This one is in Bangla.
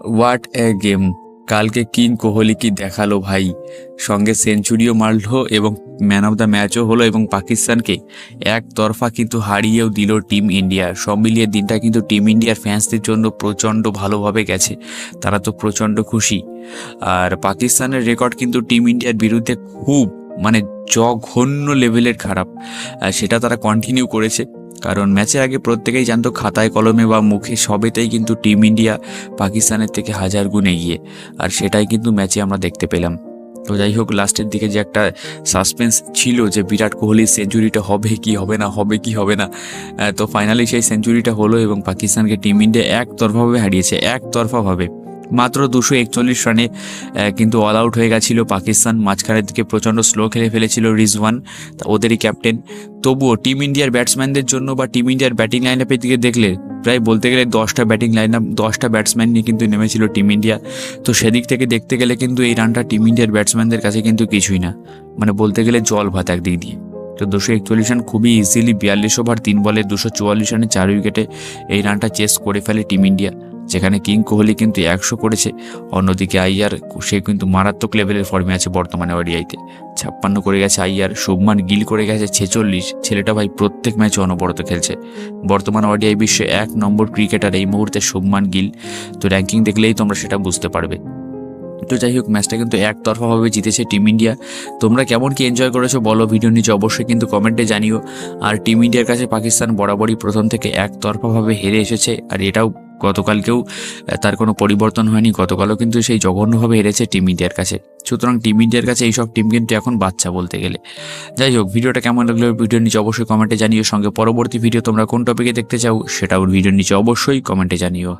What a game! কালকে কিং কোহলি কি দেখালো ভাই! সঙ্গে সেঞ্চুরিও মারলো এবং ম্যান অফ দ্য ম্যাচও হলো এবং পাকিস্তানকে একতরফা কিন্তু হারিয়েও দিল টিম ইন্ডিয়া। সব মিলিয়ে দিনটা কিন্তু টিম ইন্ডিয়ার ফ্যান্সদের জন্য প্রচণ্ড ভালোভাবে গেছে। তারা তো প্রচণ্ড খুশি। আর পাকিস্তানের রেকর্ড কিন্তু টিম ইন্ডিয়ার বিরুদ্ধে খুব মানে জঘন্য লেভেলের খারাপ। সেটা তারা কন্টিনিউ করেছে, কারণ ম্যাচের আগে প্রত্যেকেই জানতো খাতায় কলমে বা মুখে সবেতেই কিন্তু টিম ইন্ডিয়া পাকিস্তানের থেকে হাজার গুণ এগিয়ে। আর সেটাই কিন্তু ম্যাচে আমরা দেখতে পেলাম। তো যাই হোক, লাস্টের দিকে যে একটা সাসপেন্স ছিল যে বিরাট কোহলির সেঞ্চুরিটা হবে কি হবে না, হবে কি হবে না, তো ফাইনালি সেই সেঞ্চুরিটা হলো এবং পাকিস্তানকে টিম ইন্ডিয়া একতরফাভাবে হারিয়েছে। একতরফাভাবে মাত্র 241 রানে কিন্তু অল আউট হয়ে গেছিল পাকিস্তান। মাঝখানের দিকে প্রচণ্ড স্লো খেলে ফেলেছিল রিজওয়ান, ওদেরই ক্যাপ্টেন। তবুও টিম ইন্ডিয়ার ব্যাটসম্যানদের জন্য বা টিম ইন্ডিয়ার ব্যাটিং লাইন আপের দিকে দেখলে প্রায় বলতে গেলে 10টা ব্যাটিং লাইন আপ, 10টা ব্যাটসম্যান নিয়ে কিন্তু নেমেছিল টিম ইন্ডিয়া। তো সেদিক থেকে দেখতে গেলে কিন্তু এই রানটা টিম ইন্ডিয়ার ব্যাটসম্যানদের কাছে কিন্তু কিছুই না, মানে বলতে গেলে জল ভাত একদিক দিয়ে। তো 241 রান খুবই ইজিলি 42 ওভার 3 বলে 244 রানে 4 উইকেটে এই রানটা চেস করে ফেলে টিম ইন্ডিয়া, যেখানে কিং কোহলি কিন্তু 100 করেছে। অন্যদিকে আইয়ার, সে কিন্তু মারাত্মক লেভেলের ফর্মে আছে বর্তমানে। ওডিআইতে 56 করে গেছে আইয়ার। শুভমান গিল করে গেছে 46। ছেলেটা ভাই প্রত্যেক ম্যাচে অনবরত খেলছে। বর্তমানে ওডিআই বিশ্বে 1 নম্বর ক্রিকেটার এই মুহূর্তে শুভমান গিল। তো র্যাঙ্কিং দেখলেই তোমরা সেটা বুঝতে পারবে। তো যাই হোক, ম্যাচটা কিন্তু একতরফাভাবে জিতেছে টিম ইন্ডিয়া। তোমরা কেমন কি এনজয় করেছো বলো ভিডিওর নিচে অবশ্যই কিন্তু কমেন্টে জানিও। আর টিম ইন্ডিয়ার কাছে পাকিস্তান বরাবরই প্রথম থেকে একতরফাভাবে হেরে এসেছে, আর এটাও গতকালকেও তার কোনো পরিবর্তন হয়নি। গতকালও কিন্তু সেই জঘন্যভাবে হেরেছে টিম ইন্ডিয়ার কাছে। সুতরাং টিম ইন্ডিয়ার কাছে এইসব টিম কিন্তু এখন বাচ্চা বলতে গেলে। যাই হোক, ভিডিওটা কেমন লাগলো ভিডিওর নিচে অবশ্যই কমেন্টে জানিও। সঙ্গে পরবর্তী ভিডিও তোমরা কোন টপিকে দেখতে চাও সেটাও ভিডিওর নিচে অবশ্যই কমেন্টে জানিও।